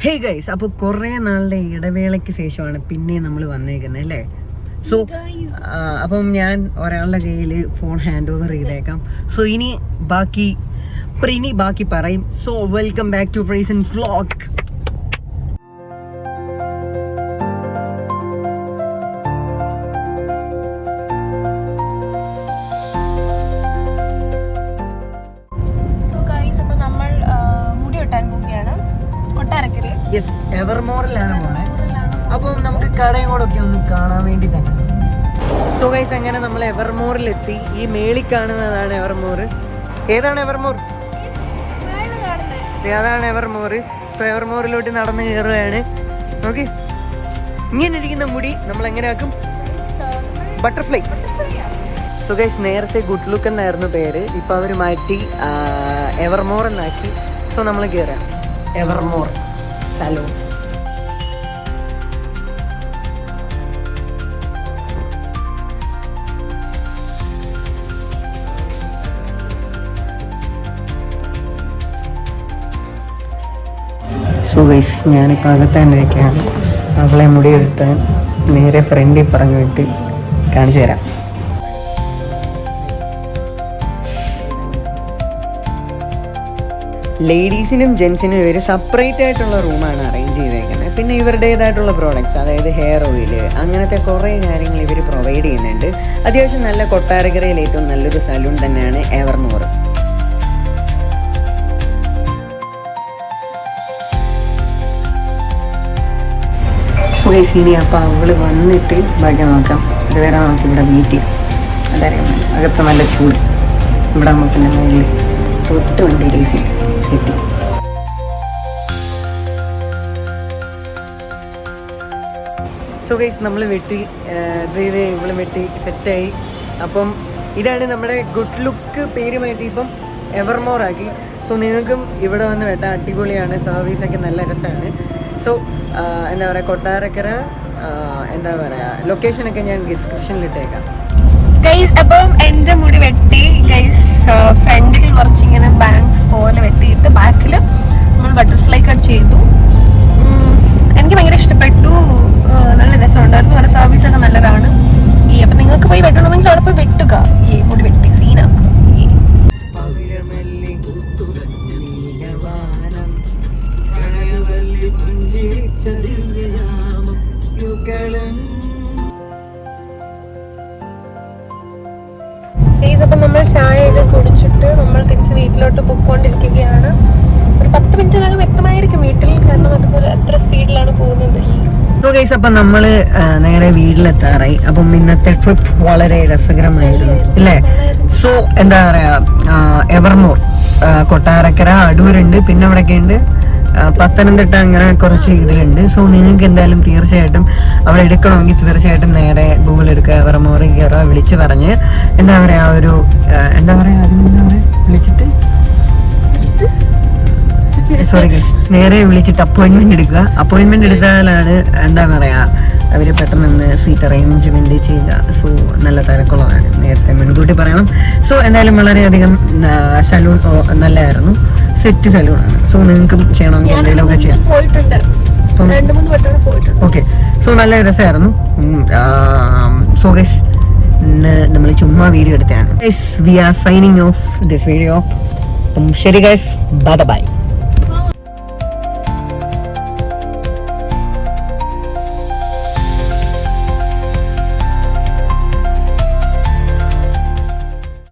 Hey guys, അപ്പോൾ കുറേ നാളുടെ ഇടവേളയ്ക്ക് ശേഷമാണ് പിന്നെ നമ്മൾ വന്നേക്കുന്നത് അല്ലേ. സോ അപ്പം ഞാൻ ഒരാളുടെ കയ്യിൽ ഫോൺ ഹാൻഡ് ഓവർ ചെയ്തേക്കാം. സോ ഇനി ബാക്കി പറയും. So welcome back to Prison vlog. Yes, എവർമോറിലാണ് പോണേ. അപ്പം നമുക്ക് കടയും കൂടെ ഒക്കെ ഒന്ന് കാണാൻ വേണ്ടി തന്നെ. സോ ഗൈസ്, അങ്ങനെ നമ്മൾ എവർമോറിലെത്തി. ഈ മേളിൽ കാണുന്നതാണ് എവർമോർ. ഏതാണ് എവർമോർ? അതാണ് എവർമോർ. സോ എവർമോറിലോട്ട് നടന്ന് കയറുകയാണ്. നോക്കി, ഇങ്ങനെ ഇരിക്കുന്ന മുടി നമ്മൾ എങ്ങനെ ആക്കും? ബട്ടർഫ്ലൈ. സോ ഗൈസ്, നേരത്തെ ഗുഡ് ലുക്ക് എന്നായിരുന്നു പേര്, ഇപ്പം അവർ മാറ്റി എവർമോർ എന്നാക്കി. സോ നമ്മൾ കയറാം എവർമോർ സലൂൺ. സോ ഗൈസ്, ഞാനിപ്പോൾ അകത്താണ്ടിരിക്കുകയാണ്. അവളെ മുടി എടുത്താൻ നേരെ ഫ്രണ്ടിൽ പറഞ്ഞു വിട്ട് കാണിച്ചു തരാം. ലേഡീസിനും ജെൻസിനും ഇവർ സെപ്പറേറ്റ് ആയിട്ടുള്ള റൂമാണ് അറേഞ്ച് ചെയ്തേക്കുന്നത്. പിന്നെ ഇവരുടേതായിട്ടുള്ള പ്രോഡക്റ്റ്സ്, അതായത് ഹെയർ ഓയിൽ, അങ്ങനത്തെ കുറേ കാര്യങ്ങൾ ഇവർ പ്രൊവൈഡ് ചെയ്യുന്നുണ്ട്. അത്യാവശ്യം നല്ല കൊട്ടാരക്കരയിൽ ഏറ്റവും നല്ലൊരു സലൂൺ തന്നെയാണ് എവർമോർ. ഇനി അപ്പോൾ അവൾ വന്നിട്ട് ബാക്കി നോക്കാം. ഇതുവരെ നമുക്ക് ഇവിടെ മീറ്റ് ചെയ്യാം. അതറിയാം, അകത്ത് നല്ല ചൂട്. ഇവിടെ നമുക്ക് മുകളിൽ തൊട്ട് വണ്ടി ഡേസി സെറ്റ്. സോ ഗൈസ്, നമ്മൾ വെട്ടി ഇവള് വെട്ടി സെറ്റായി. അപ്പം ഇതാണ് നമ്മുടെ ഗുഡ് ലുക്ക് പേര് മാറ്റി ഇപ്പം എവർമോർ ആക്കി. സോ നിങ്ങൾക്കും ഇവിടെ വന്ന് വെട്ടാൻ അടിപൊളിയാണ്. സർവീസൊക്കെ നല്ല രസമാണ്. സോ എന്താ പറയുക, കൊട്ടാരക്കര എന്താ പറയുക, ലൊക്കേഷനൊക്കെ ഞാൻ ഡിസ്ക്രിപ്ഷനിലിട്ടേക്കാം. ഗൈസ്, അപ്പം എൻ്റെ മുടി വെട്ടി ഗൈസ്. ഫ്രണ്ടിൽ കുറച്ചിങ്ങനെ ബാങ്ക്സ് പോലെ വെട്ടിയിട്ട് ബാക്കിൽ നമ്മൾ ബട്ടർഫ്ലൈ കട്ട് ചെയ്തു. എനിക്ക് ഭയങ്കര ഇഷ്ടപ്പെട്ടു. നല്ല രസമുണ്ടായിരുന്നു. നല്ല സർവീസൊക്കെ നല്ലതാണ്. അപ്പം നിങ്ങൾക്ക് പോയി വെട്ടണമെങ്കിൽ അവിടെ പോയി വെട്ടുക. ഈ മുടി വെട്ടി സീനാക്കുക. അപ്പം നമ്മൾ ചായയൊക്കെ കുടിച്ചിട്ട് നമ്മൾ തിരിച്ച് വീട്ടിലോട്ട് പോയിക്കൊണ്ടിരിക്കുകയാണ്. ഒരു 10 മിനിറ്റിനകം എത്തുമായിരിക്കും വീട്ടിൽ, കാരണം അതുപോലെ എത്ര സ്പീഡിലാണ് പോകുന്നത്. സോ ഗൈസ്, അപ്പം നമ്മൾ നേരെ വീട്ടിലെത്താറായി. അപ്പം ഇന്നത്തെ ട്രിപ്പ് വളരെ രസകരമായിരുന്നു അല്ലേ. സോ എന്താ പറയുക, എവർമോർ, കൊട്ടാരക്കര, അടൂരുണ്ട്, പിന്നെ അവിടെയൊക്കെ ഉണ്ട് പത്തനംതിട്ട, അങ്ങനെ കുറച്ച് ഇതിലുണ്ട്. സോ നിങ്ങൾക്ക് എന്തായാലും തീർച്ചയായിട്ടും അവിടെ എടുക്കണമെങ്കിൽ തീർച്ചയായിട്ടും നേരെ ഗൂഗിൾ എടുക്കുക, എവർമോർ കയറുക, വിളിച്ച് പറഞ്ഞ് എന്താ പറയുക, ഒരു എന്താ പറയുക, അതിനെന്താ പറയുക, വിളിച്ചിട്ട് സോറി ഗൈസ്, നേരെ വിളിച്ചിട്ട് അപ്പോയിൻമെന്റ് എടുക്കുക. അപ്പോയിൻമെന്റ് എടുത്താലാണ് എന്താ പറയുക, അവർ പെട്ടെന്ന് സീറ്റ് അറേഞ്ച്മെന്റ് ചെയ്യുക. സോ നല്ല തിരക്കുള്ളതാണ്, നേരത്തെ മുൻകൂട്ടി പറയണം. സോ എന്തായാലും വളരെയധികം സലൂൺ നല്ലതായിരുന്നു, സെറ്റ് സലൂണാണ്. സോ നിങ്ങൾക്കും ചെയ്യണമെങ്കിൽ എന്തെങ്കിലുമൊക്കെ ചെയ്യാം. ഓക്കെ, സോ നല്ല രസമായിരുന്നു. സോ ഗൈസ്, നമ്മൾ ചുമ്മാ വീഡിയോ എടുത്തതാണ്. Guys, we are signing off this video. ശരി ഗൈസ്, ബൈ ബൈ.